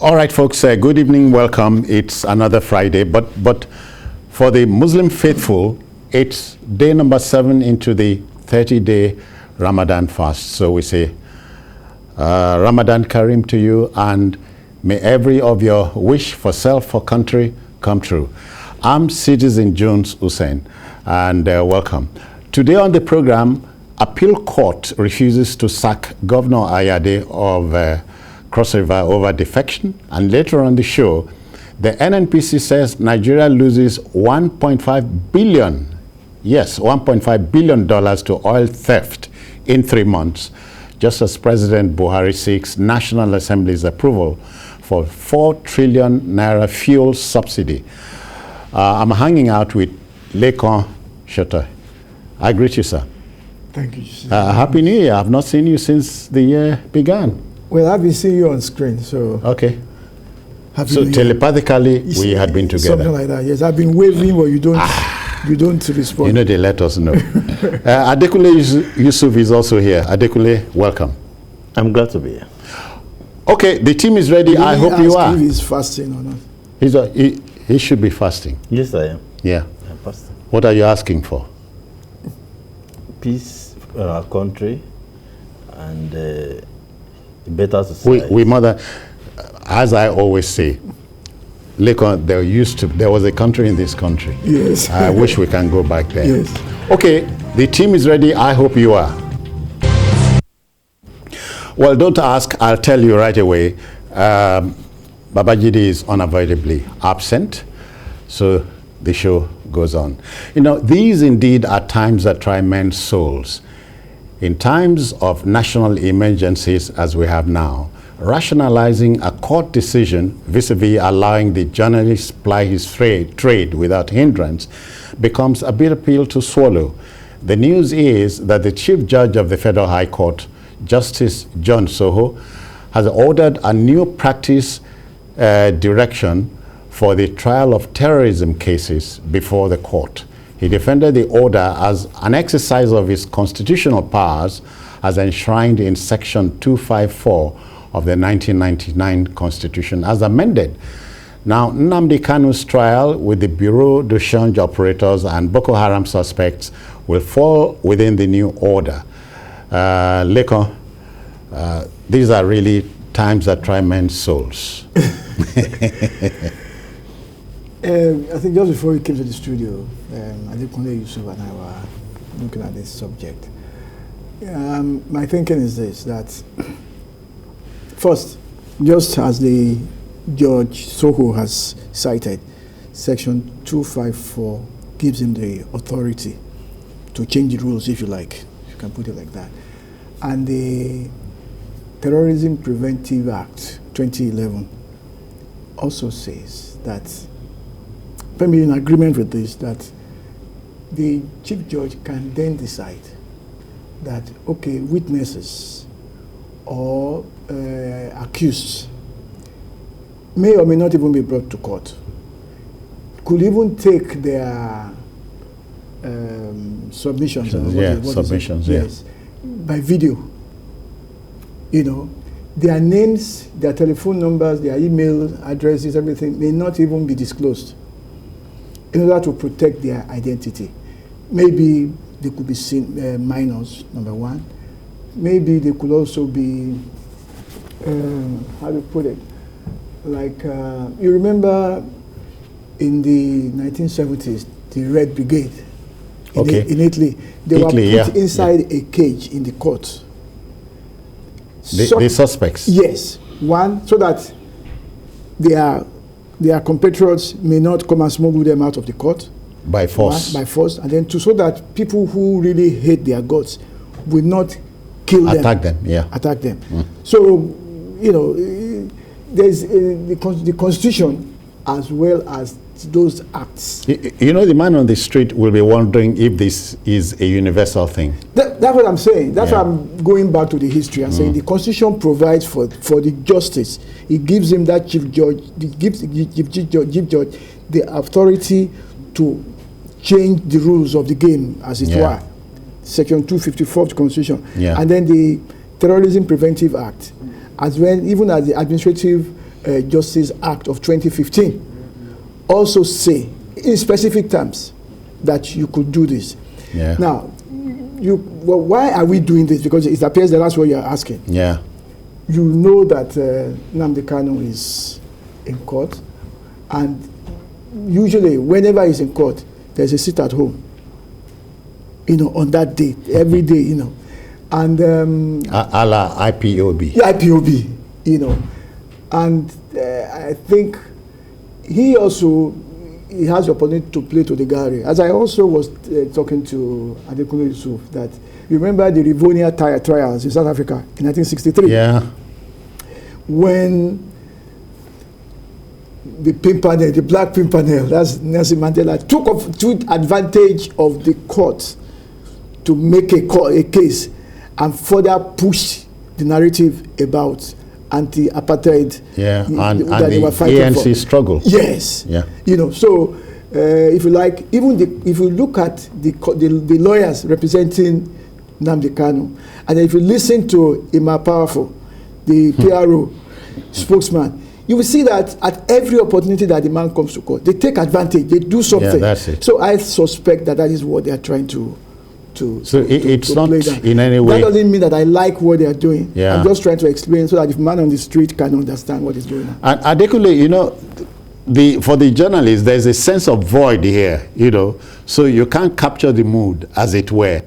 All right, folks, good evening, welcome. It's another Friday, but for the Muslim faithful, it's day number 7 into the 30-day Ramadan fast. So we say, Ramadan Kareem to you, and may every of your wish for self, for country, come true. I'm Citizen Jones Hussein, and welcome. Today on the program, Appeal Court refuses to sack Governor Ayade of Cross River over defection, and later on the show, the NNPC says Nigeria loses $1.5 billion, yes, $1.5 billion to oil theft in 3 months, just as President Buhari seeks National Assembly's approval for 4 trillion naira fuel subsidy. I'm hanging out with Lekon Shoto. I greet you, sir. Thank you. Happy New Year. I've not seen you since the year began. Well, I've been seeing you on screen, so... Okay. So telepathically, we had been together. Something like that, yes. I've been waving, but you don't respond. You know, they let us know. Adekunle Yusuf is also here. Adekunle, welcome. I'm glad to be here. Okay, the team is ready. I hope you are. If he's fasting or not. He should be fasting. Yes, I am. Yeah. I'm fasting. What are you asking for? Peace for our country and better society. We mother, as I always say, Lekon, there was a country in this country. Yes. I wish we can go back there. Yes. Okay, the team is ready. I hope you are. Well, don't ask. I'll tell you right away. Babajide is unavoidably absent, so the show goes on. You know, these indeed are times that try men's souls. In times of national emergencies as we have now, rationalizing a court decision vis-a-vis allowing the journalist ply his trade without hindrance becomes a bitter pill to swallow. The news is that the Chief Judge of the Federal High Court, Justice John Tsoho, has ordered a new practice direction for the trial of terrorism cases before the court. He defended the order as an exercise of his constitutional powers as enshrined in Section 254 of the 1999 Constitution as amended. Now, Nnamdi Kanu's trial with the Bureau de Change operators and Boko Haram suspects will fall within the new order. Lekon, these are really times that try men's souls. I think just before we came to the studio, Adekunle Yusuf and I were looking at this subject. My thinking is this, that first, just as the Judge Tsoho has cited, Section 254 gives him the authority to change the rules, if you like, if you can put it like that. And the Terrorism Preventive Act 2011 also says that, maybe in agreement with this, that the Chief Judge can then decide that, okay, witnesses or accused may or may not even be brought to court, could even take their submissions. Submissions, yes, by video. You know, their names, their telephone numbers, their email addresses, everything may not even be disclosed in order to protect their identity. Maybe they could be seen, minors, number one. Maybe they could also be, how to put it, like, you remember in the 1970s, the Red Brigade in Italy, they were put inside a cage in the court. The suspects? Yes. One, so that their compatriots may not come and smuggle them out of the court. By force. By force. And then so that people who really hate their gods will not kill them. Attack them, yeah. Attack them. So, you know, there's the Constitution as well as those acts. You know, the man on the street will be wondering if this is a universal thing. That's what I'm saying. That's why I'm going back to the history and saying the Constitution provides for the justice. It gives him, that Chief Judge, Chief Judge the authority to change the rules of the game, as it were. Section 254 of the Constitution. And then the Terrorism Preventive Act, as well, even as the administrative Justice Act of 2015 also say, in specific terms, that you could do this. Yeah. Now, well, why are we doing this? Because it appears that that's what you're asking. Yeah. You know that Nnamdi Kanu is in court, and usually whenever he's in court, there's a sit at home, on that day, every day, and A la IPOB. yeah, IPOB, and I think he has the opportunity to play to the gallery. As I also was talking to Adekunle Yusuf, that remember the Rivonia trials in South Africa in 1963? Yeah. When the Pimpernel, the Black Pimpernel, that's Nelson Mandela, took advantage of the court to make a case and further push the narrative about anti-apartheid. Yeah, and that they were the fighting ANC for. struggle. Yes. Yeah. So if you like, even if you look at the lawyers representing Nnamdi Kanu, and if you listen to Ima Powerful, the PRO spokesman, you will see that at every opportunity that the man comes to court, they take advantage, they do something. Yeah, that's it. So I suspect that is what they are trying to it's not play down. in any way. That doesn't mean that I like what they are doing. Yeah. I'm just trying to explain so that the man on the street can understand what is going on. And Adekunle, for the journalists, there's a sense of void here, so you can't capture the mood, as it were,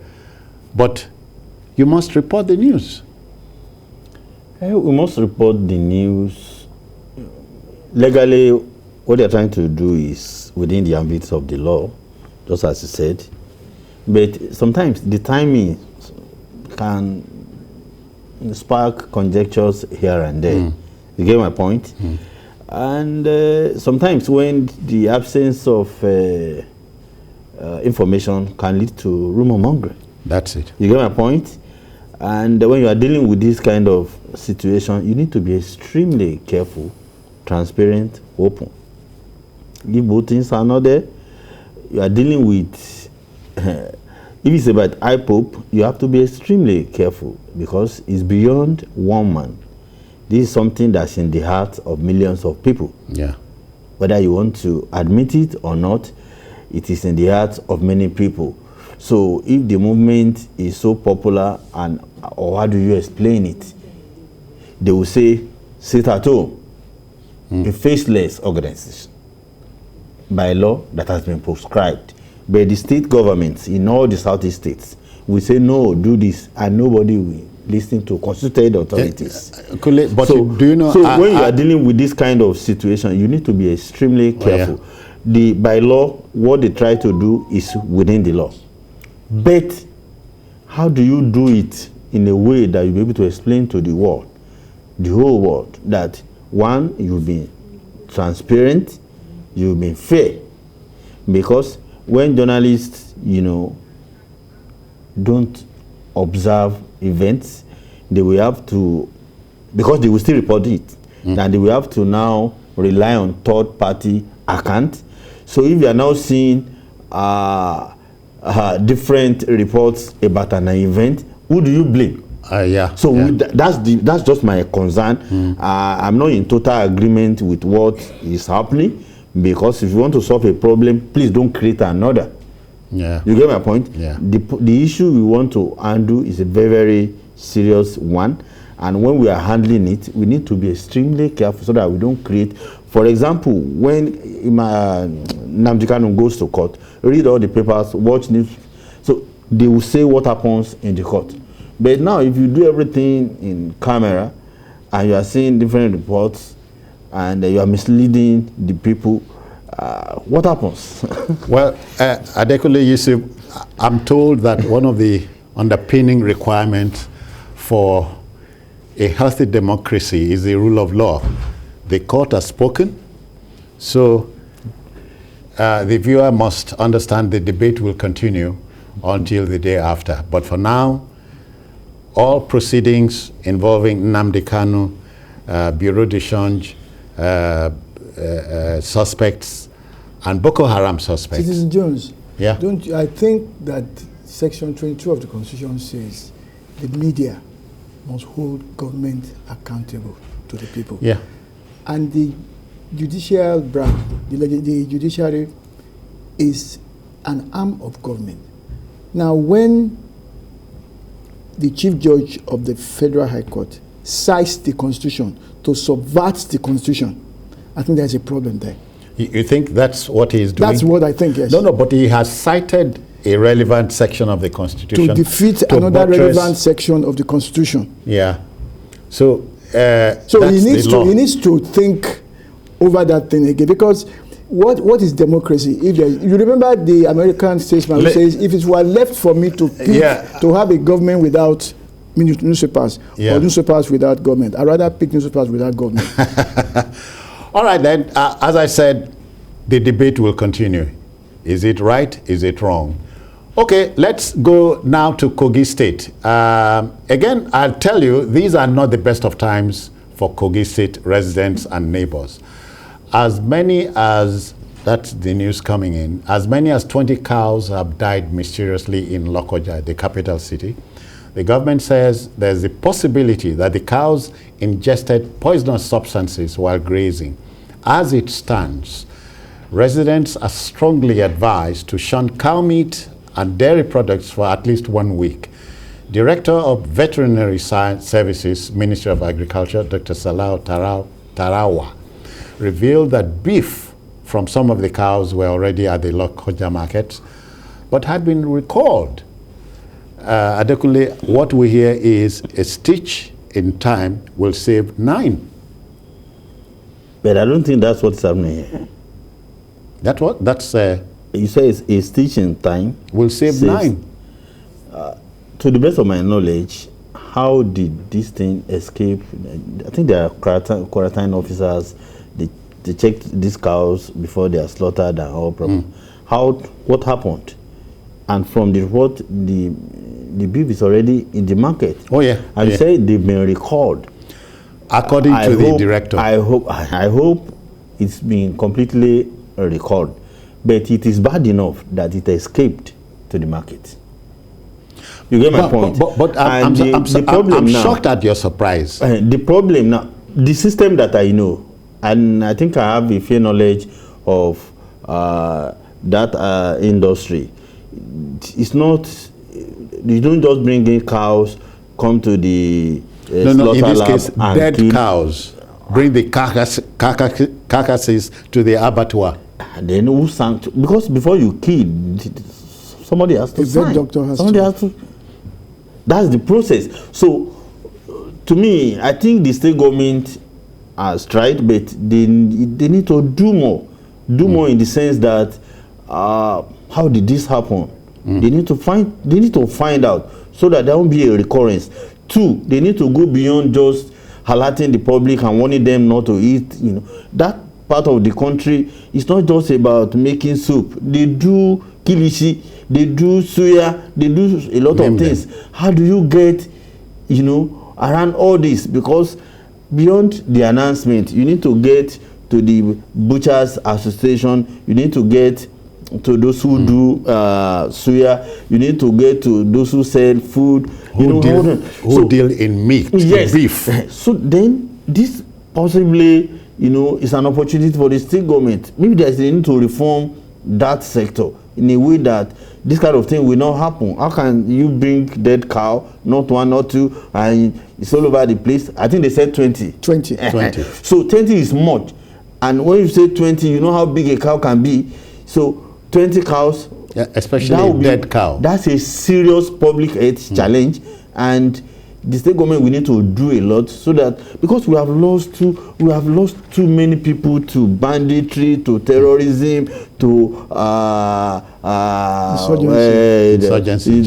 but you must report the news. We must report the news. Legally, what they're trying to do is within the ambit of the law, just as you said. But sometimes the timing can spark conjectures here and there. You get my point? And sometimes when the absence of information can lead to rumor mongering. That's it. You get my point? And when you are dealing with this kind of situation, you need to be extremely careful, transparent, open. If both things are not there, you are dealing with, if it's about IPOB, you have to be extremely careful because it's beyond one man. This is something that's in the heart of millions of people. Yeah. Whether you want to admit it or not, it is in the heart of many people. So if the movement is so popular, or how do you explain it? They will say, sit at home, a faceless organization by law that has been prescribed. But the state governments in all the Southeast states will say, no, do this, and nobody will listen to constituted authorities. But do you know? So when you are dealing with this kind of situation, you need to be extremely careful. By law, what they try to do is within the law. But how do you do it in a way that you'll be able to explain to the world, the whole world, that one, you've been transparent, you've been fair? Because when journalists, don't observe events, they will have to, because they will still report it, and they will have to now rely on third-party account. So if you are now seeing different reports about an event, who do you blame? That's just my concern. I'm not in total agreement with what is happening, because if you want to solve a problem, please don't create another. Yeah. You get my point? Yeah. The issue we want to undo is a very, very serious one, and when we are handling it, we need to be extremely careful so that we don't create. For example, when Nnamdi Kanu goes to court, read all the papers, watch news, so they will say what happens in the court. But now, if you do everything in camera and you are seeing different reports and you are misleading the people, what happens? Well, Adekunle Yusuf, I'm told that one of the underpinning requirements for a healthy democracy is the rule of law. The court has spoken, so the viewer must understand the debate will continue until the day after. But for now, all proceedings involving Nnamdi Kanu, Bureau de Change, suspects, and Boko Haram suspects. Citizen Jones, yeah. I think that Section 22 of the Constitution says the media must hold government accountable to the people. Yeah. and the judicial branch, the judiciary, is an arm of government. Now, when the Chief Judge of the Federal High Court cites the Constitution to subvert the Constitution, I think there's a problem there. You think that's what he's doing? That's what I think, yes. No, but he has cited a relevant section of the Constitution to defeat another relevant section of the Constitution. Yeah. So he needs to think over that thing again, because what is democracy? You remember the American statesman who says, if it were left for me to pick, to have a government without newspapers, or newspapers without government, I'd rather pick newspapers without government. All right, then, as I said, the debate will continue. Is it right? Is it wrong? Okay, let's go now to Kogi State. Again, I'll tell you, these are not the best of times for Kogi State residents and neighbors. As many as, that's the news coming in, as many as 20 cows have died mysteriously in Lokoja, the capital city. The government says there's a possibility that the cows ingested poisonous substances while grazing. As it stands, residents are strongly advised to shun cow meat and dairy products for at least 1 week. Director of Veterinary Science Services, Ministry of Agriculture, Dr. Salau Tarawa, revealed that beef from some of the cows were already at the Lokoja markets, but had been recalled. Adekunle, what we hear is a stitch in time will save 9. But I don't think that's what's happening here. That's what? That's... you say it's a stitch in time. Will save 9. To the best of my knowledge, how did this thing escape? I think there are quarantine officers. They checked these cows before they are slaughtered and all problem. What happened? And from the report, the beef is already in the market. Oh yeah. And you say they've been recalled. According to the director. I hope it's been completely recalled. But it is bad enough that it escaped to the market. You get my point? But I'm shocked at your surprise. The problem now, the system that I know, and I think I have a fair knowledge of that industry. It's not, you don't just bring in cows, come to the no, in this case, dead cows. Bring the carcasses to the abattoir. And then who sanctioned? Because before you kill, somebody has to sign. Doctor has to. That's the process. So, to me, I think the state government has tried, but they need to do more. Do more in the sense that how did this happen? They need to find out so that there won't be a recurrence. 2, they need to go beyond just alerting the public and warning them not to eat. That part of the country is not just about making soup. They do kilishi, they do suya, they do a lot of things. How do you get, around all this? Because beyond the announcement, you need to get to the Butchers Association, you need to get to those who do suya, you need to get to those who sell food, who deal in meat, yes, beef. So then this possibly, is an opportunity for the state government. Maybe there's a need to reform that sector in a way that this kind of thing will not happen. How can you bring dead cow, not 1 or 2, and it's all over the place? I think they said 20. 20. So 20 is much. And when you say 20, you know how big a cow can be. So 20 cows, especially dead cow. That's a serious public health challenge, and the state government will need to do a lot so that, because we have lost too many people to banditry, to terrorism, to insurgency,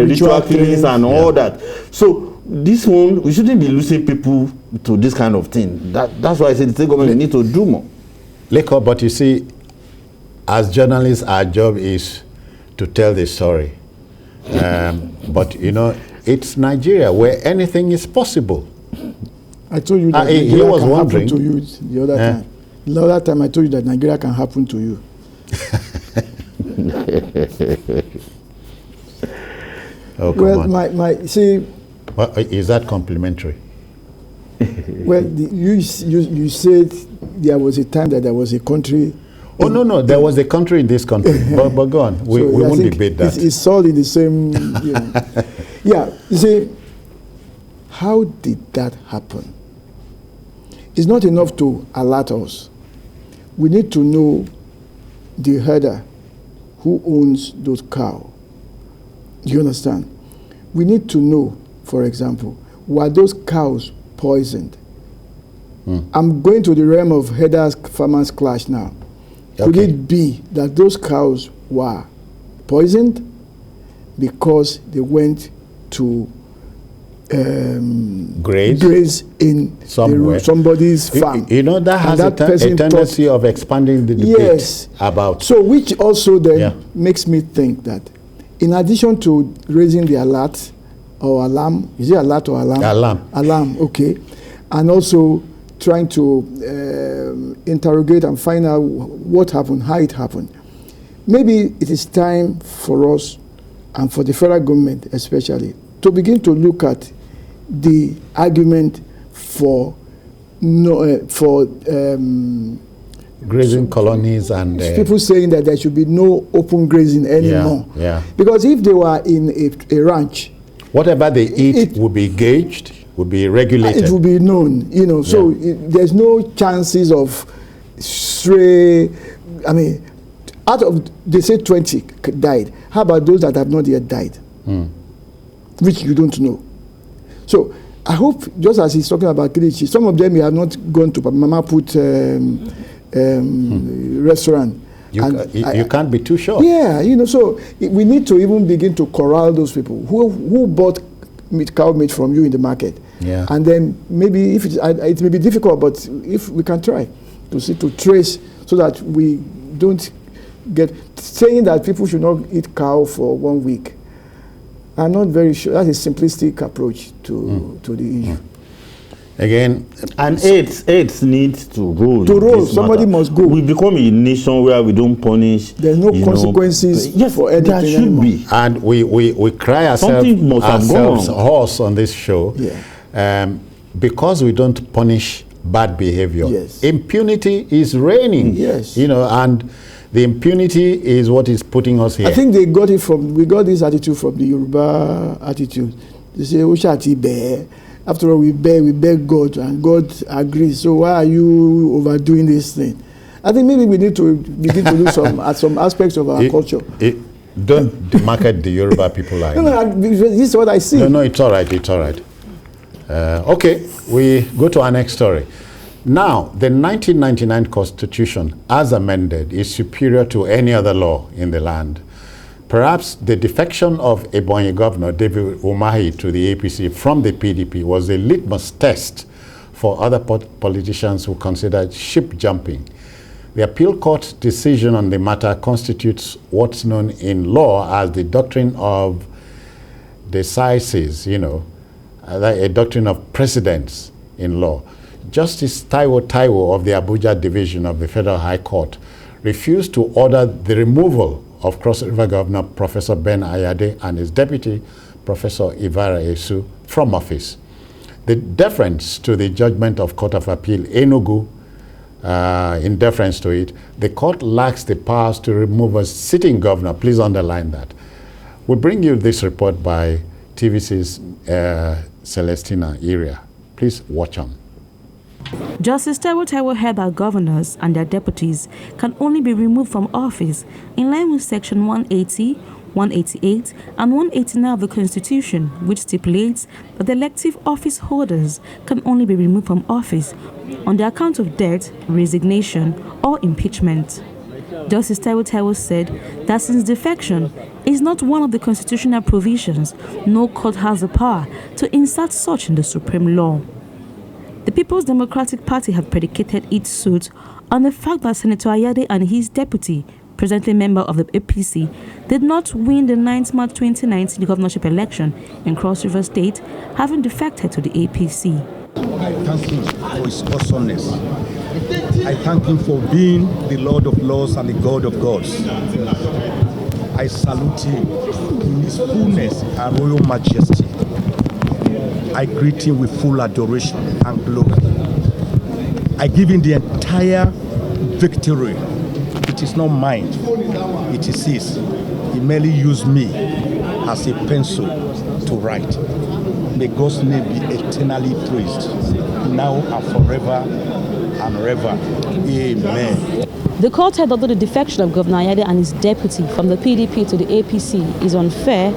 ritual killings, and all that. So this one, we shouldn't be losing people to this kind of thing. That's why I said the state government need to do more. Leko, but you see, as journalists, our job is to tell the story. But it's Nigeria where anything is possible. I told you that he was wondering to you the other time. The other time I told you that Nigeria can happen to you. Oh, come on. My see. Well, is that complimentary? Well, you said there was a time that there was a country. Oh, no, there was a country in this country. but go on. We won't debate that. It's all in the same, you know. Yeah, you see, how did that happen? It's not enough to alert us. We need to know the herder who owns those cows. Do you understand? We need to know, for example, were those cows poisoned? I'm going to the realm of herders-farmers clash now. Could it be that those cows were poisoned because they went to graze in somebody's farm? You know, that has a tendency of expanding the debate about. So which also then makes me think that in addition to raising the alert or alarm, is it alert or alarm? Alarm, okay. And also trying to interrogate and find out what happened, how it happened. Maybe it is time for us and for the federal government especially to begin to look at the argument for grazing colonies and people saying that there should be no open grazing anymore. Because if they were in a ranch, whatever they eat will be gauged, will be regulated. It will be known, you know. So there's no chances of stray. I mean, out of, they say 20 died. How about those that have not yet died? Which you don't know. So I hope, just as he's talking about Kilichi, some of them have not gone to Mama Put restaurant. You can't be too sure. Yeah, you know, so we need to even begin to corral those people who bought cow meat from you in the market. And then maybe if it may be difficult, but if we can try to trace so that we don't get saying that people should not eat cow for 1 week. I'm not very sure. That's a simplistic approach to the issue. Again, and AIDS needs to roll. To roll, somebody must go. We become a nation where we don't punish. There's no consequences for anything there should anymore. be. And we cry ourselves hoarse on this show because we don't punish bad behavior. Impunity is reigning. You know, and the impunity is what is putting us here. I think we got this attitude from the Yoruba attitude. They say, Oshati bear. After all, we beg God, and God agrees. So why are you overdoing this thing? I think maybe we need to begin to do some aspects of our culture. Don't market the Yoruba people like this is what I see. No, it's all right. It's all right. Okay, we go to our next story. Now, the 1999 Constitution, as amended, is superior to any other law in the land. Perhaps the defection of Ebonyi Governor David Umahi to the APC from the PDP was a litmus test for other politicians who considered ship jumping. The appeal court decision on the matter constitutes what's known in law as the doctrine of decisis, you know, a doctrine of precedence in law. Justice Taiwo of the Abuja Division of the Federal High Court refused to order the removal of Cross River Governor Professor Ben Ayade and his deputy, Professor Ivara Esu, from office. The deference to the judgment of Court of Appeal Enugu, in deference to it, the court lacks the powers to remove a sitting governor. Please underline that. We bring you this report by TVC's Celestina Iria. Please watch on. Justice Taiwo held that governors and their deputies can only be removed from office in line with Section 180, 188, and 189 of the Constitution, which stipulates that the elective office holders can only be removed from office on the account of death, resignation, or impeachment. Justice Taiwo said that since defection is not one of the constitutional provisions, no court has the power to insert such in the supreme law. The People's Democratic Party have predicated its suit on the fact that Senator Ayade and his deputy, presently member of the APC, did not win the 9th March 2019 governorship election in Cross River State, having defected to the APC. I thank him for his awesomeness. I thank him for being the Lord of Laws and the God of Gods. I salute him in his fullness and royal majesty. I greet him with full adoration and glory. I give him the entire victory. It is not mine, it is his. He merely used me as a pencil to write. May God's name be eternally praised, now and forever and ever. Amen. The court held that the defection of Governor Ayade and his deputy from the PDP to the APC is unfair.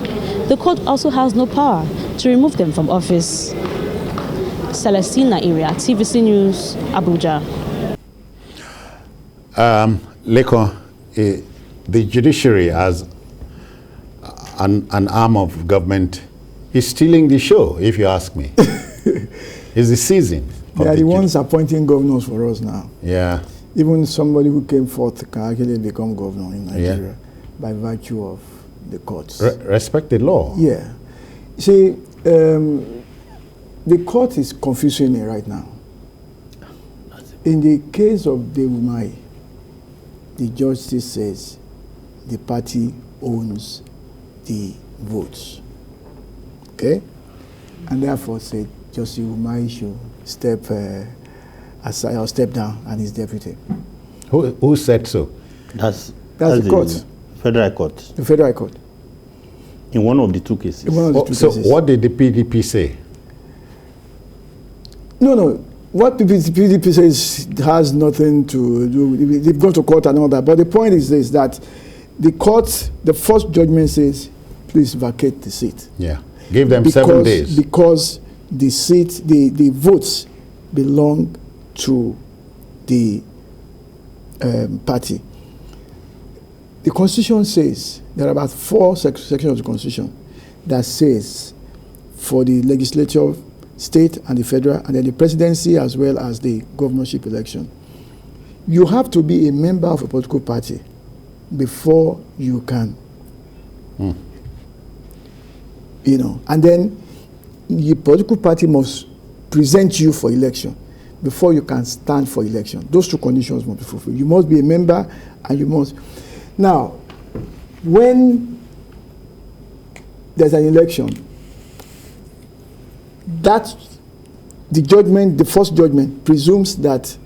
The court also has no power to remove them from office. Celestina Area, TVC News, Abuja. Leko, the judiciary as an arm of government is stealing the show, if you ask me. It's the season. They are the ones appointing governors for us now. Yeah. Even somebody who came forth can actually become governor in Nigeria by virtue of the courts. Respect the law. Yeah. See, the court is confusing it right now. In the case of Devumai, the justice says the party owns the votes. Okay? And therefore said Justice Umai should step aside or step down and his deputy. Who said so? That's the court. Federal court. The federal court. In one of the two cases. In one of the two so cases. What did the PDP say? No. What PDP says has nothing to do. They've gone to court and all that. But the point is this, that the court, the first judgment says, please vacate the seat. Yeah. Give them 7 days. Because the seat, the votes belong to the party. The Constitution says, there are about 4 sections of the Constitution that says for the legislature, state and the federal, and then the presidency as well as the governorship election, you have to be a member of a political party before you can, you know, and then the political party must present you for election before you can stand for election. Those 2 conditions must be fulfilled. You must be a member and you must. Now, when there's an election, that the judgment, the first judgment, presumes that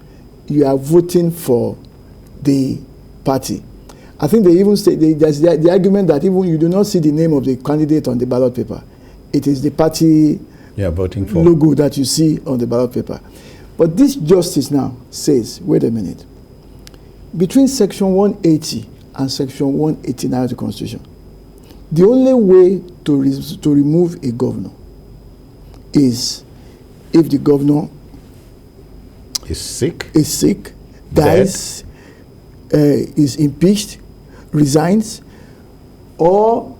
you are voting for the party. I think they even say, there's the argument that even you do not see the name of the candidate on the ballot paper. It is the party voting for logo that you see on the ballot paper. But this justice now says, wait a minute, between section 180 and section 189 of the Constitution, the only way to remove a governor is if the governor is sick, dies, is impeached, resigns, or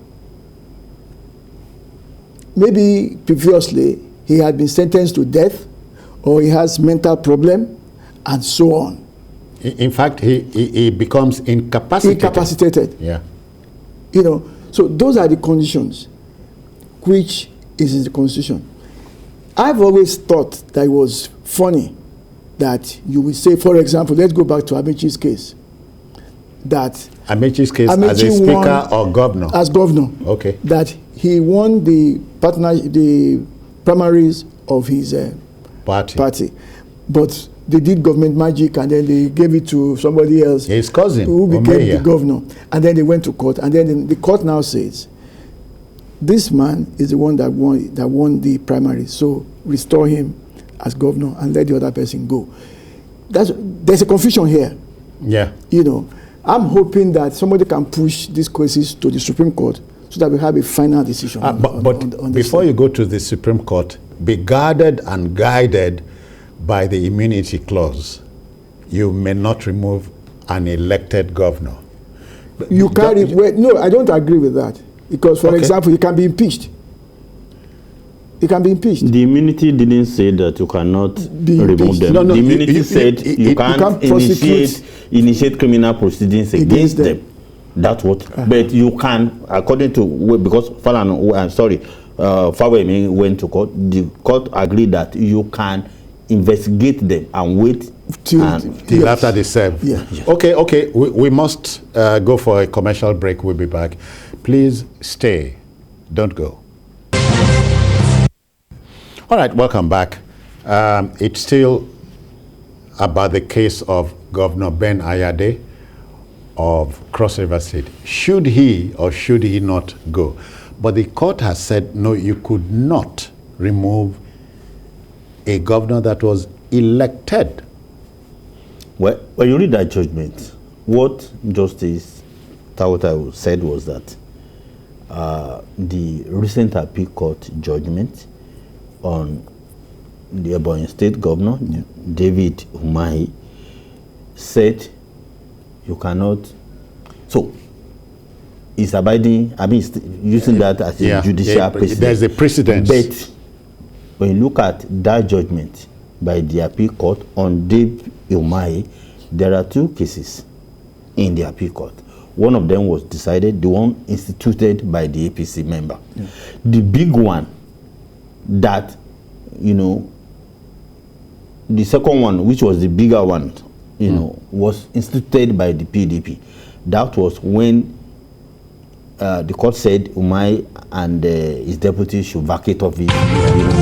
maybe previously he had been sentenced to death, or he has mental problem, and so on. In fact, he becomes incapacitated. Yeah. You know, so those are the conditions which is in the Constitution. I've always thought that it was funny that you would say, for example, let's go back to Amechi's case. That Amechi's case as a speaker or governor? As governor. Okay. That he won the primaries of his party. But they did government magic and then they gave it to somebody else. His cousin. Who became the governor. And then they went to court. And then the court now says, this man is the one that won the primary. So restore him as governor and let the other person go. There's a confusion here. Yeah. You know, I'm hoping that somebody can push these cases to the Supreme Court so that we have a final decision. But before you go to the Supreme Court, be guarded and guided by the immunity clause. You may not remove an elected governor. You can't. No, I don't agree with that. Because, for example, you can be impeached. You can be impeached. The immunity didn't say that you cannot remove them. No, the immunity said you can't initiate criminal proceedings against them. That's what. But you can, according to, because Fawemi went to court, the court agreed that you can investigate them and wait till after they serve. Yeah. Okay. We must go for a commercial break. We'll be back. Please stay. Don't go. All right, welcome back. It's still about the case of Governor Ben Ayade of Cross River State. Should he or should he not go? But the court has said, no, you could not remove a governor that was elected. Well, when you read that judgment, what Justice Tsoho said was that the recent appeal court judgment on the Ebonyi State Governor, David Umahi, said you cannot. So, it's abiding, I mean, using that as a judicial precedent. There's a precedent. But when you look at that judgment by the appeal court on David Umahi, there are two cases in the appeal court. One of them was decided, the one instituted by the APC member. Yeah. The big one that, you know, the second one, which was the bigger one, you know, was instituted by the PDP. That was when the court said Umahi and his deputy should vacate office,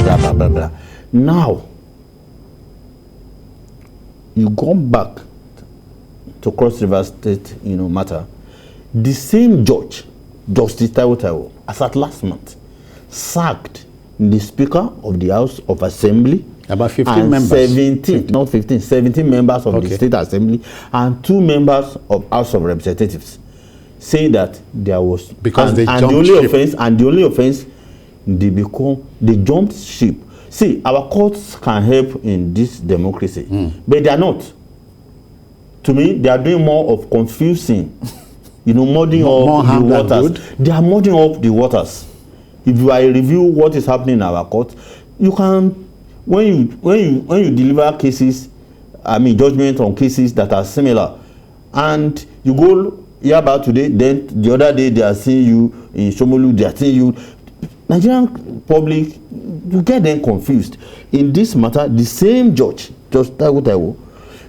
blah, blah, blah, blah. Now, you go back to Cross River State, you know, matter. The same judge, Justice Tsoho, as at last month, sacked the Speaker of the House of Assembly. About 15 and members. 17, not 15, 17 members of the State Assembly and 2 members of House of Representatives, saying that there was because they jumped ship. And the only offense, they jumped ship. See, our courts can help in this democracy, but they are not. To me, they are doing more of confusing, you know, mudding up the waters. They are mudding up the waters. If you review what is happening in our court, you can, when you deliver cases, I mean judgment on cases that are similar, and you go here about today, then the other day they are seeing you in Shomolu, they are seeing you. Nigerian public, you get them confused. In this matter, the same judge, Judge Tsoho,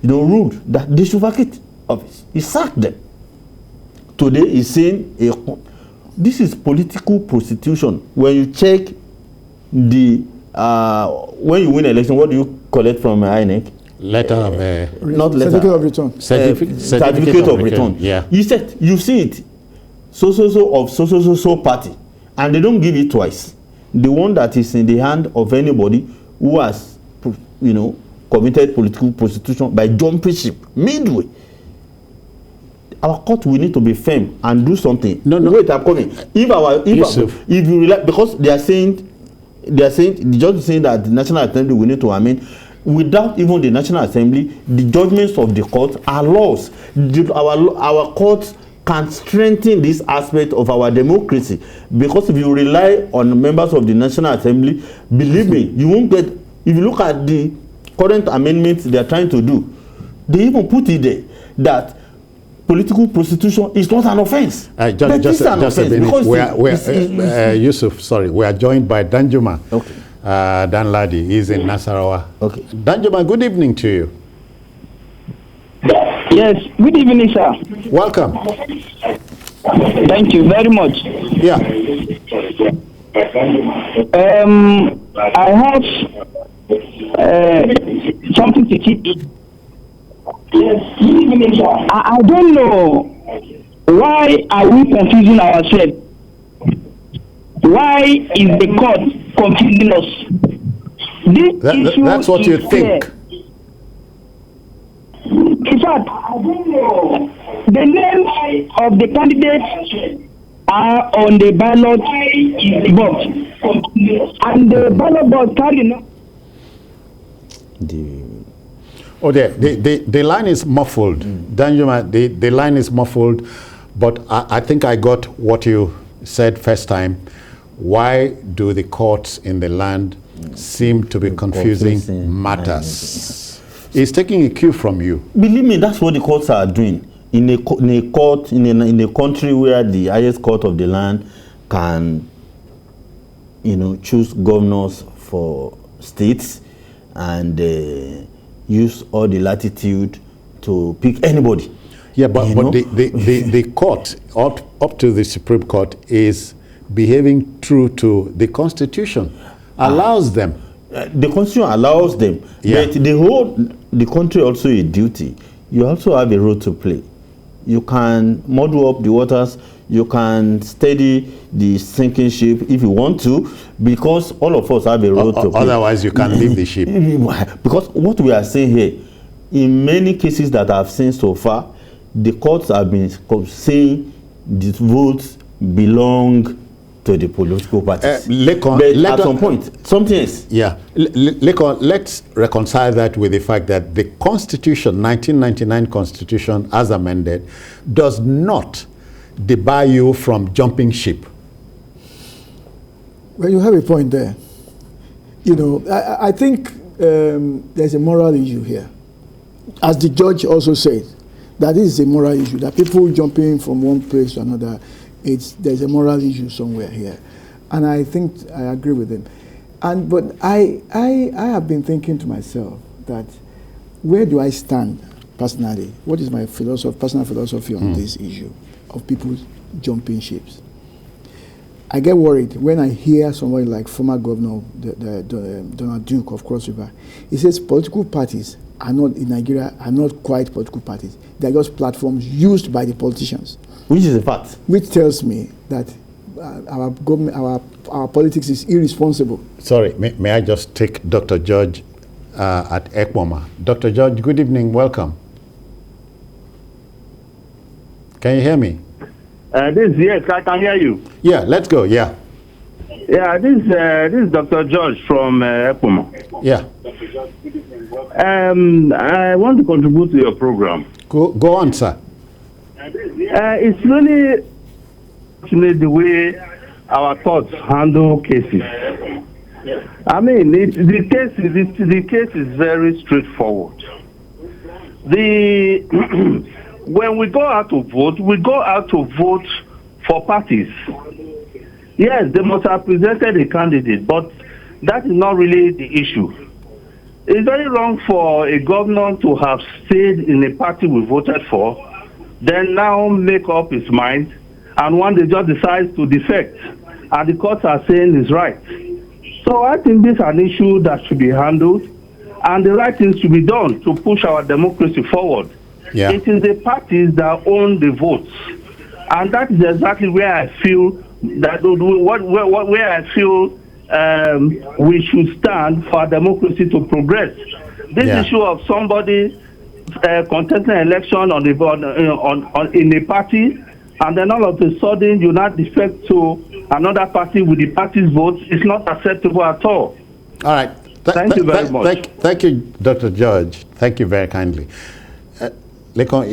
you know, ruled that they should vacate office. He sacked them. Today he's saying this is political prostitution. When you check the when you win election, what do you collect from INEC? Letter of not letter. Certificate of return. Certificate of return. Yeah. You said you see it. So party, and they don't give it twice. The one that is in the hand of anybody who has, you know, committed political prostitution by jumping ship midway. Our court will need to be firm and do something. No. Wait, I'm coming. If you realize, because they are saying the judge is saying that the National Assembly will need to amend. Without even the National Assembly, the judgments of the court are laws. Our courts can strengthen this aspect of our democracy, because if you rely on members of the National Assembly, believe me, you won't get. If you look at the current amendments they are trying to do, they even put it there that political prostitution is not an offense. Just a minute. Yusuf, sorry, we are joined by Danjuma. Okay. Danladi. He's in Nasarawa. Okay. Danjuma, good evening to you. Yes, good evening, sir. Welcome. Thank you very much. Yeah. I have something to keep. I don't know why are we confusing ourselves. Why is the court confusing us? That's what you think. In fact, I don't know. The names of the candidates are on the ballot box, and the ballot box carrying. The line is muffled. Danjuma, the line is muffled, but I think I got what you said first time. Why do the courts in the land seem to be confusing matters? He's taking a cue from you. Believe me, that's what the courts are doing. In a country where the highest court of the land can, you know, choose governors for states and use all the latitude to pick anybody. Yeah, but the court up to the Supreme Court is behaving true to the Constitution, allows them. The Constitution allows them, but they hold the country also a duty. You also have a role to play. You can muddle up the waters, you can steady the sinking ship if you want to, because all of us have a role to play. Otherwise, you can leave the ship. Because what we are saying here, in many cases that I've seen so far, the courts have been saying the votes belong to the political parties. But at some point, something else. Yeah. Let's reconcile that with the fact that the Constitution, 1999 Constitution, as amended, does not debar you from jumping ship. Well, you have a point there. You know, I think there's a moral issue here. As the judge also said, that is a moral issue, that people jumping from one place to another, there's a moral issue somewhere here. And I think I agree with him. But I have been thinking to myself that where do I stand personally? What is my personal philosophy on this issue of people jumping ships? I get worried when I hear somebody like former Governor Donald Duke of Cross River. He says political parties are not in Nigeria are not quite political parties. They're just platforms used by the politicians. Which is a fact. Which tells me that our government, our politics is irresponsible. Sorry, may I just take Dr. George at Ekwoma. Dr. George, good evening, welcome. Can you hear me? Yes, I can hear you. Yeah, let's go, yeah. Yeah, this is Dr. George from Ekwoma. Yeah. I want to contribute to your program. Go on, sir. It's really the way our courts handle cases. I mean, the case is very straightforward. When we go out to vote, we go out to vote for parties. Yes, they must have presented a candidate, but that is not really the issue. It's very wrong for a governor to have stayed in a party we voted for, then now make up his mind, and one day just decides to defect, and the courts are saying is right. So I think this is an issue that should be handled, and the right things should be done to push our democracy forward. Yeah. It is the parties that own the votes, and that is exactly where I feel that where I feel we should stand for democracy to progress. This issue of somebody contesting an election in a party, and then all of a sudden you not defect to another party with the party's votes is not acceptable at all. All right. Thank you very much. Thank you, Dr. George. Thank you very kindly. Lekon,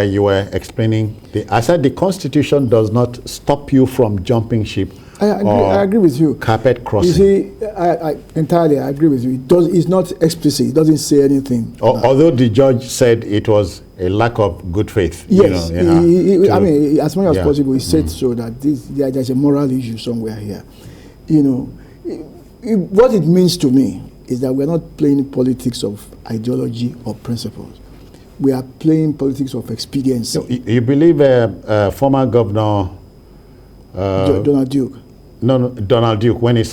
you were explaining. I said the Constitution does not stop you from jumping ship. I agree with you. Carpet crossing. You see, I entirely agree with you. It's not explicit. It doesn't say anything. Although the judge said it was a lack of good faith. Yes, I mean, as much as possible, he said so that there's a moral issue somewhere here. You know, what it means to me is that we're not playing politics of ideology or principles. We are playing politics of expediency. You believe former governor Donald Duke? No, Donald Duke, when he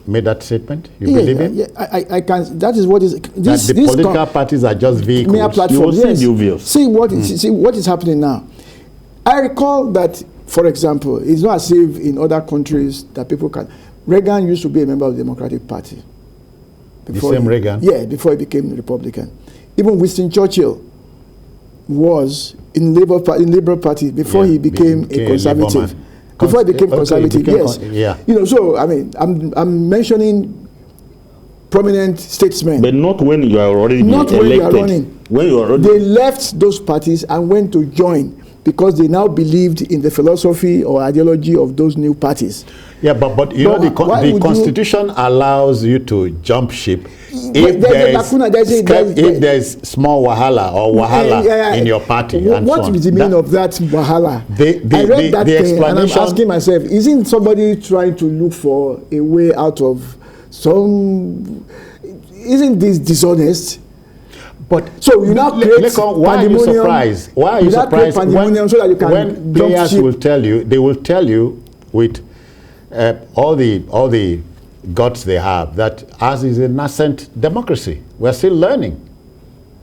made that statement, you believe him? Yeah, I can. That is what is. That the political parties are just vehicles. Mere platforms. Yes. See what is happening now. I recall that, for example, it's not as if in other countries that people can. Reagan used to be a member of the Democratic Party. Reagan? Yeah, before he became Republican. Even Winston Churchill was in Liberal Party before he became a conservative. Before he became conservative, yes. You know, so I mean, I'm mentioning prominent statesmen. But not when you are already elected. When you are running. When you are already. They left those parties and went to join because they now believed in the philosophy or ideology of those new parties. Yeah, but you know, the Constitution allows you to jump ship if there's small wahala or in your party. What is the meaning of that wahala? I read that thing and I'm asking myself, isn't somebody trying to look for a way out of some... Isn't this dishonest? But so you now create why are you surprised? Why are you surprised when players will tell you, they will tell you with all the guts they have, that ours is a nascent democracy. We're still learning.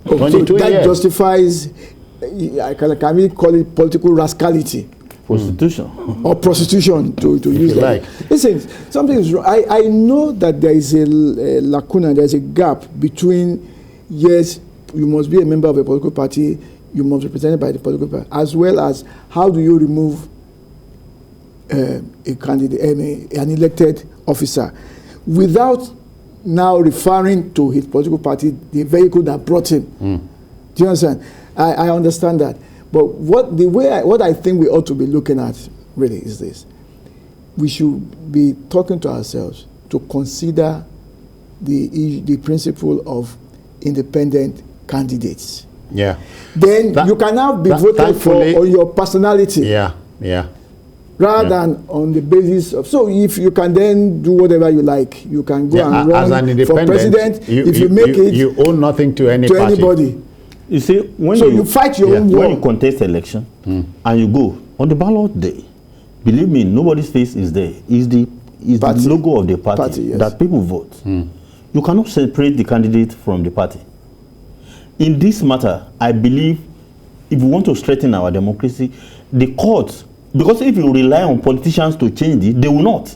So 22 that years. justifies, can we call it political rascality? Prostitution. Or prostitution, to use that. like. Listen, something is wrong. I know that there is a lacuna, there's a gap between, yes, you must be a member of a political party, you must be represented by the political party, as well as how do you remove a candidate, an elected officer, without now referring to his political party, the vehicle that brought him. Do you understand? I understand that. But what I think we ought to be looking at really is this. We should be talking to ourselves to consider the principle of independent candidates. Yeah. Then you can now be voted for on your personality. Yeah. Rather than on the basis of, so if you can then do whatever you like, you can go and run as an independent, for president. If you make it, you owe nothing to any party. anybody. You see, when you fight your own war. When you contest election and you go on the ballot day, believe me, nobody's face is there. Is the logo of the party yes. that people vote. You cannot separate the candidate from the party. In this matter, I believe if we want to strengthen our democracy, the courts, because if you rely on politicians to change it, they will not.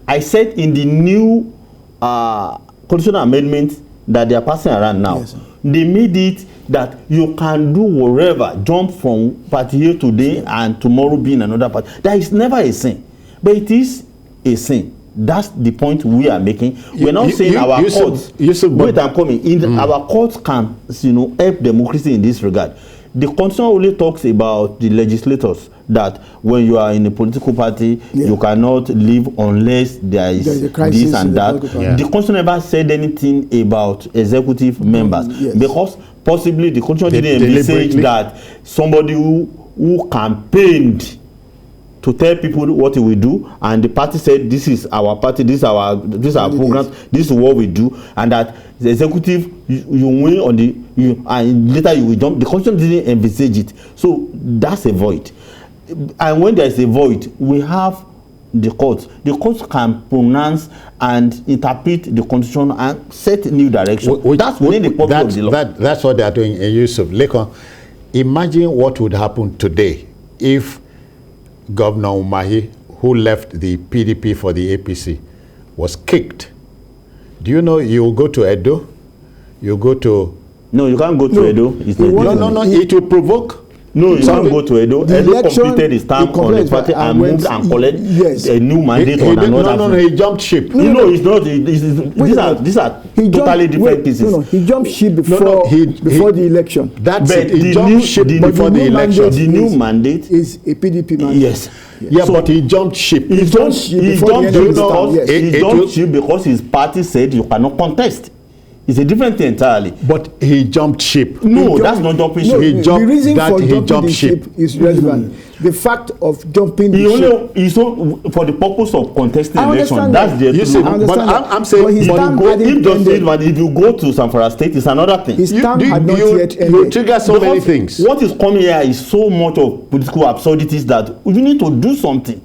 I said in the new constitutional amendment that they are passing around now, yes, they made it that you can do whatever, jump from party A today and tomorrow be in another party. That is never a sin, but it is a sin. That's the point we are making. We're not saying our courts. Wait, I'm coming. Our courts can, help democracy in this regard. The Constitution only talks about the legislators, that when you are in a political party, you cannot leave unless there is this and that. The Constitution never said anything about executive members, because possibly the Constitution didn't envisage that somebody who campaigned to tell people what we do, and the party said, this is our party, this is our program, this is what we do, and that the executive, you win on the, and later you will jump. The Constitution didn't envisage it. So that's a void. And when there's a void, we have the courts. The courts can pronounce and interpret the Constitution and set new direction. That's within the purpose of the law. That's what they are doing in Yusuf. Lekon, imagine what would happen today if Governor Umahi, who left the PDP for the APC, was kicked. Do you know you go to Edo? You go to... No, you can't go to Edo. No, it will provoke... No, you can't go to Edo. Edo completed his term on the party and moved and collected a new mandate on another. No, he jumped ship. No, it's not. These are totally different pieces. No, he jumped ship before the election. That's it. He jumped ship before the election. The new mandate is a PDP mandate. Yes. Yeah, but he jumped ship. He jumped ship because his party said you cannot contest. It's a different thing entirely. But he jumped ship. No, that's not jumping ship. The reason for jumping the ship is relevant. The fact of jumping the ship. He's for the purpose of contesting election. That's the I'm saying, if you go to Zamfara State, it's another thing. His term had not yet ended. You trigger so many things. What is coming here is so much of political absurdities that you need to do something.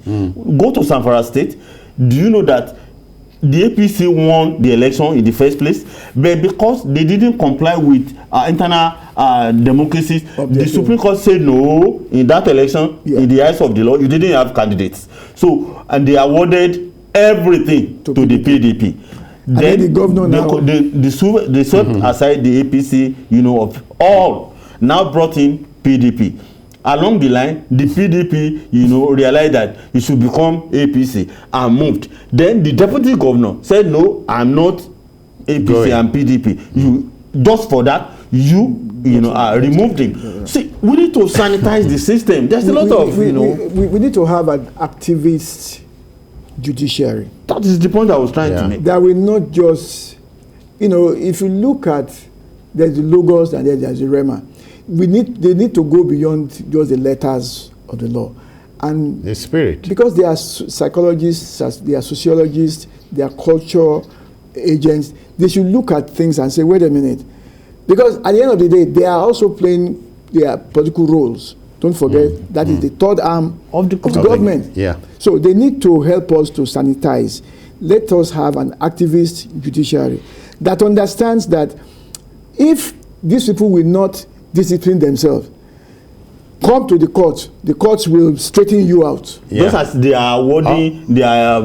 Go to Zamfara State. Do you know that the APC won the election in the first place, but because they didn't comply with internal democracies, the Supreme Court said no in that election. In the eyes of the law, you didn't have candidates. So, and they awarded everything to the PDP. Then the governor they swept aside the APC, of all, now brought in PDP. Along the line, the PDP, realized that it should become APC and moved. Then the deputy governor said, no, I'm not APC and PDP. Just for that, removed him. See, we need to sanitize the system. There's a lot of, we need to have an activist judiciary. That is the point I was trying to make. That will not just, if you look at, there's the logos and there's the rema. They need to go beyond just the letters of the law, and the spirit. Because they are psychologists, they are sociologists, they are culture agents. They should look at things and say, wait a minute, because at the end of the day, they are also playing their political roles. Don't forget that is the third arm of the government. Yeah. So they need to help us to sanitize let us have an activist judiciary that understands that if these people will not discipline themselves, come to the courts will straighten you out. Yeah. Just as they are awarding their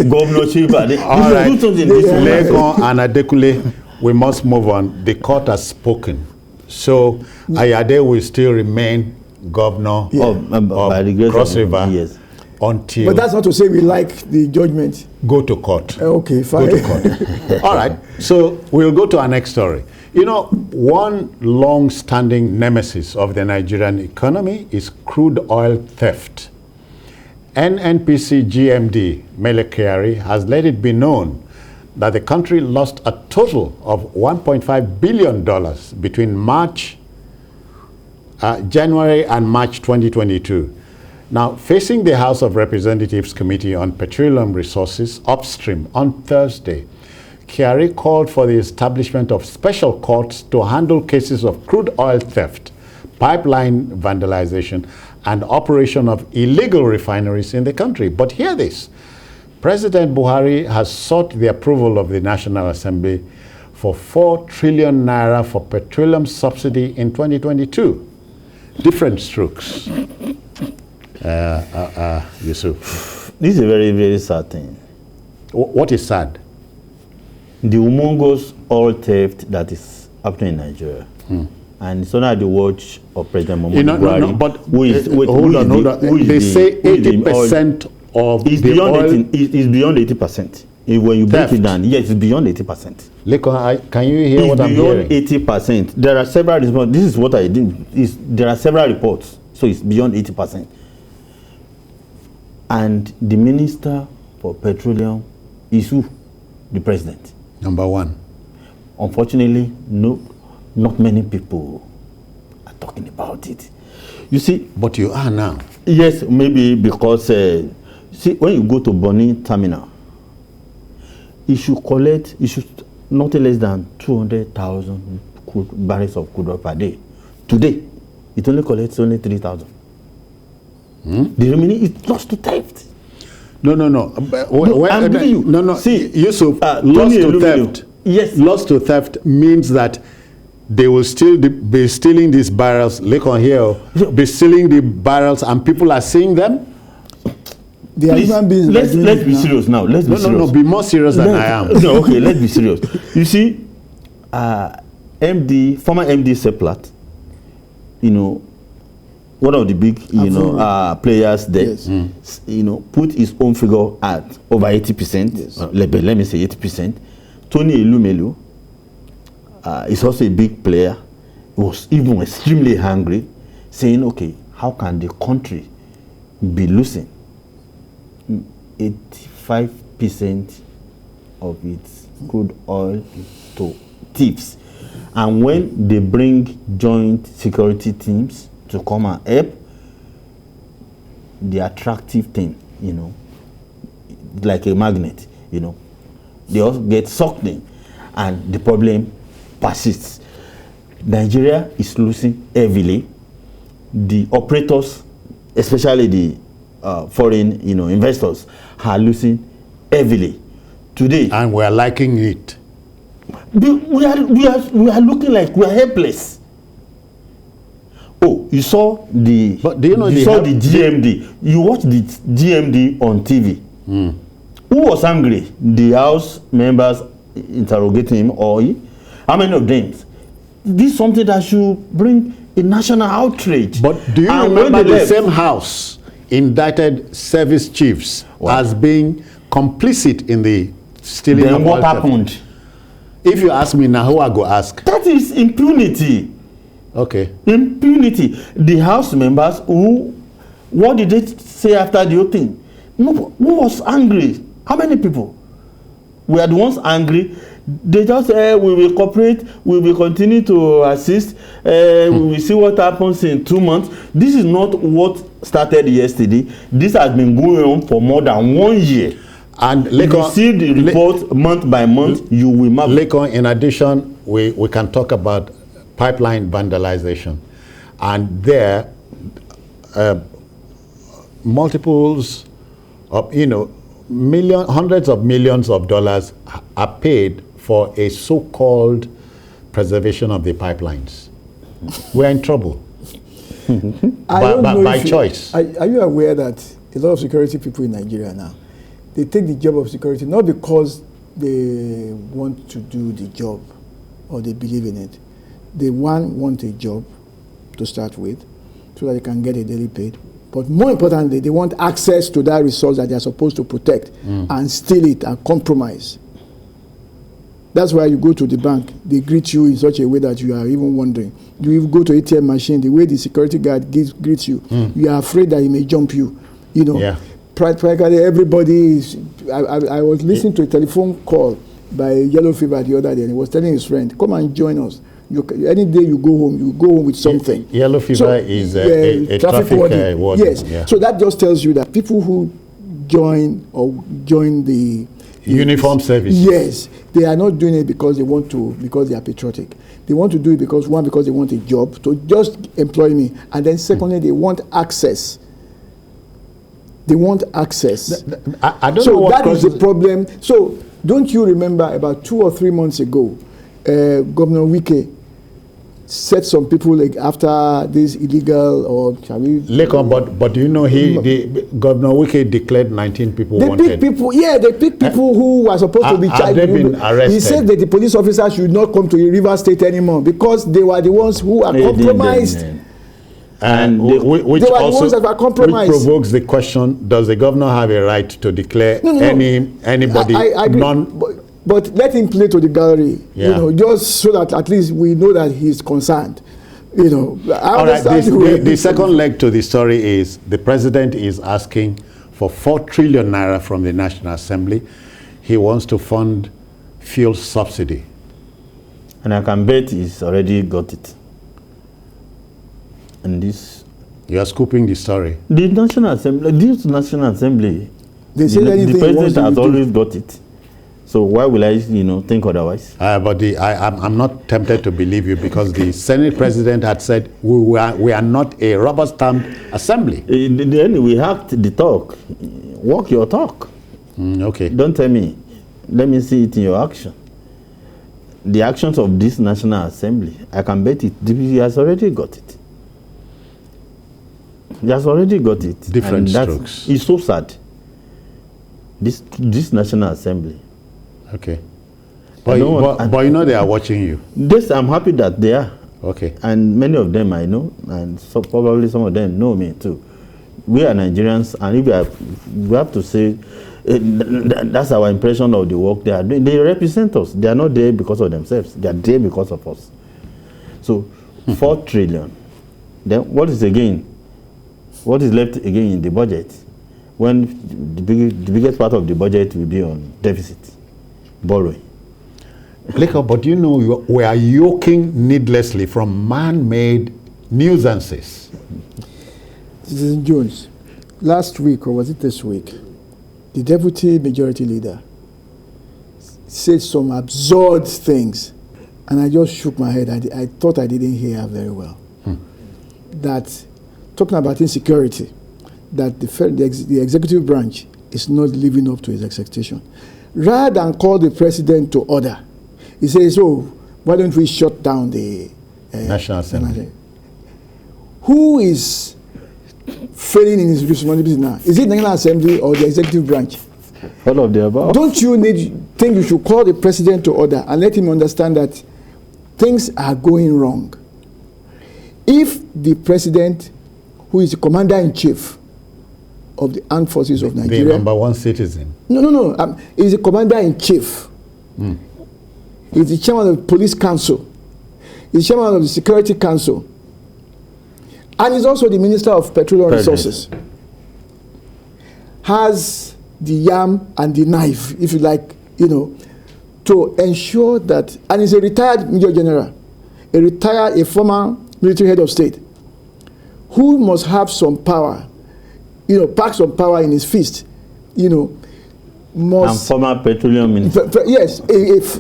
governorship. All right, Legon and Adekule, we must move on. The court has spoken. So Ayade will still remain governor of Cross River. Yes. Until but that's not to say we like the judgment. Go to court. Okay, fine. Go to court. All right. So we'll go to our next story. You know, one long-standing nemesis of the Nigerian economy is crude oil theft. NNPC GMD Mele Kyari has let it be known that the country lost a total of $1.5 billion between January and March 2022. Now, facing the House of Representatives Committee on Petroleum Resources upstream on Thursday, Kyari called for the establishment of special courts to handle cases of crude oil theft, pipeline vandalization, and operation of illegal refineries in the country. But hear this. President Buhari has sought the approval of the National Assembly for 4 trillion naira for petroleum subsidy in 2022. Different strokes. Yusuf. This is a very, very sad thing. What is sad? The humongous oil theft that is happening in Nigeria. And it's under the watch of President Muhammadu Buhari. No, but hold on. They say 80% of it's the beyond oil... It's beyond 80%. When you break it down, yes, it's beyond 80%. Leko, can you hear what I'm hearing? It's beyond 80%. There are several reports. This is what I did. There are several reports. So it's beyond 80%. And the Minister for Petroleum is who? The President. Number one. Unfortunately, not many people are talking about it. You see, but you are now. Yes, maybe because see, when you go to Bonny Terminal, you should not less than 200,000 barrels of crude oil per day. Today, it only collects only 3,000. The remaining is lost to theft. No. I'm giving you. No. See, Yusuf, lost to theft. Yes. Lost to theft means that they will still be stealing these barrels. Look on here, be stealing the barrels, and people are seeing them. Please, let's be serious now. Let's be serious. No, be more serious than I am. No, okay, let's be serious. You see, former MD Seplat, one of the big, players there, yes. Put his own figure at over 80%. Yes. Let me say 80%. Tony Elumelu is also a big player. He was even extremely hungry, saying, okay, how can the country be losing 85% of its crude oil to thieves? And when they bring joint security teams to come and help, the attractive thing, like a magnet, they all get sucked in, and the problem persists. Nigeria is losing heavily. The operators, especially the foreign, investors, are losing heavily today. And we are liking it. We are looking like we are helpless. Oh, you saw the. But do you know you saw the GMD? You watched the GMD on TV. Who was angry? The House members interrogating him, or he? How many of them? This is something that should bring a national outrage. But do you remember the same House indicted service chiefs as being complicit in the stealing of oil? Then what happened? If you ask me now, who I go ask? That is impunity. Okay. Impunity. The House members what did they say after the whole thing? No, who was angry? How many people? We are the ones angry. They just say, we will cooperate, we will continue to assist, we will see what happens in 2 months. This is not what started yesterday. This has been going on for more than 1 year. And if you see the report month by month, you will mark. In addition, we can talk about pipeline vandalization. And there, multiples of, hundreds of millions of dollars are paid for a so-called preservation of the pipelines. We're in trouble. by choice. Are you aware that a lot of security people in Nigeria now, they take the job of security not because they want to do the job or they believe in it. They want a job to start with so that they can get a daily paid. But more importantly, they want access to that resource that they are supposed to protect and steal it and compromise. That's why you go to the bank, they greet you in such a way that you are even wondering. You even go to ATM machine, the way the security guard greets you, you are afraid that he may jump you. You know, practically everybody is. I was listening to a telephone call by Yellow Fever the other day, and he was telling his friend, come and join us. Any day you go home with something. Yellow Fever is a traffic warden. Yes. Yeah. So that just tells you that people who join the uniform service. Yes, they are not doing it because they want to, because they are patriotic. They want to do it because they want a job, to just employ me, and then secondly, they want access. They want access. I don't know what that is the problem. So don't you remember about 2 or 3 months ago, Governor Wike set some people like after this illegal or shall we? But you know Governor Wike declared 19 people wanted. They picked people who were supposed to be charged. Have they been arrested? He said that the police officers should not come to River State anymore because they were the ones who are compromised. And which they were the ones that were compromised. Which provokes the question: does the governor have a right to declare anybody? I agree. But let him play to the gallery, just so that at least we know that he's concerned. All right. The second leg to the story is the president is asking for 4 trillion naira from the National Assembly. He wants to fund fuel subsidy. And I can bet he's already got it. And this... You are scooping the story. The National Assembly, they say the president has always got it. So why will I, think otherwise? But I'm not tempted to believe you because the Senate president had said we are not a rubber-stamped assembly. Then we have the talk. Walk your talk. Okay. Don't tell me. Let me see it in your action. The actions of this National Assembly, I can bet it. He has already got it. He has already got it. Different strokes. It's so sad. This National Assembly. Okay. But they are watching you. This, I'm happy that they are. Okay. And many of them I know, and so probably some of them know me too. We are Nigerians, and if we have to say, that's our impression of the work they are doing. They represent us. They are not there because of themselves. They are there because of us. So, 4 trillion. Then what is again? What is left again in the budget? When the biggest part of the budget will be on deficit. Borrowing. But we are yoking needlessly from man-made nuisances. Citizen Jones, last week, or was it this week, the deputy majority leader said some absurd things, and I just shook my head. I thought I didn't hear her very well. That, talking about insecurity, that the executive branch is not living up to its expectation. Rather than call the president to order, he says, why don't we shut down the National Assembly? Who is failing in his responsibility now? Is it the National Assembly or the executive branch? All of the above. Don't you think you should call the president to order and let him understand that things are going wrong? If the president, who is the commander-in-chief of the armed forces of Nigeria... The number one citizen. No. He's the commander-in-chief. He's the chairman of the police council. He's the chairman of the security council. And he's also the minister of petroleum resources. Has the yam and the knife, if you like, to ensure that... And he's a retired major general, a former military head of state, who must have some power, pack some power in his fist, and former petroleum minister. Yes,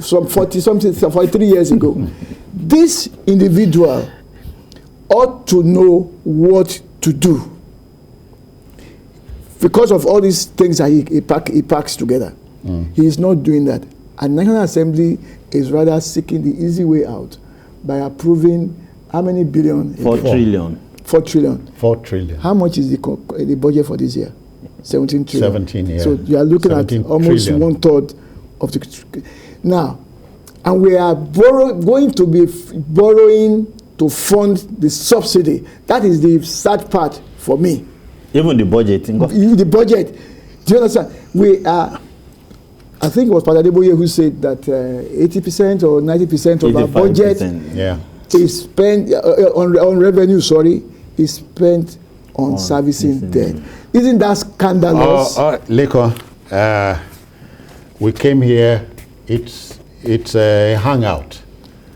some 43 years ago. This individual ought to know what to do. because of all these things that he packs together. He is not doing that. And National Assembly is rather seeking the easy way out by approving how many billion? 4 trillion. 4 trillion. 4 trillion. How much is the budget for this year? 17 trillion. 17, yeah. So you are looking at almost trillion. 1/3 of the. Now, and we are going to be borrowing to fund the subsidy. That is the sad part for me. Even the budget. The budget. Do you understand? We are. I think it was Pastor Adeboye who said that 80% or 90% of our budget is spent on revenue. Sorry, is spent on servicing debt. Isn't that scandalous? Leko, we came here. It's a hangout.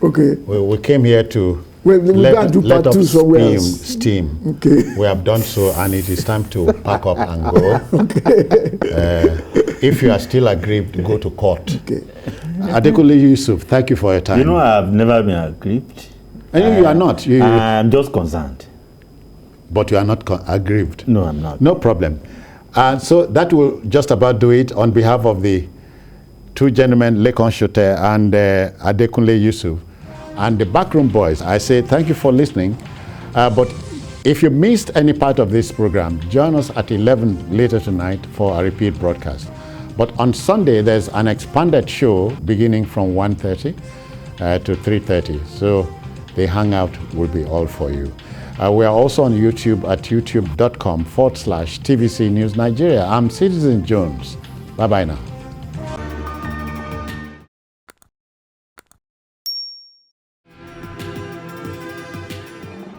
Okay. We came here to let off steam. Okay. We have done so, and it is time to pack up and go. Okay. If you are still aggrieved, go to court. Okay. Adekunle Yusuf, thank you for your time. You know, I've never been aggrieved. And you are not. I'm just concerned. But you are not aggrieved. No, I'm not. No problem. So that will just about do it on behalf of the two gentlemen, Lekon Shote and Adekunle Yusuf, and the Backroom Boys. I say thank you for listening. But if you missed any part of this program, join us at 11 later tonight for a repeat broadcast. But on Sunday, there's an expanded show beginning from 1:30 to 3:30. So the hangout will be all for you. We are also on YouTube at youtube.com/TVC News Nigeria. I'm Citizen Jones. Bye-bye now.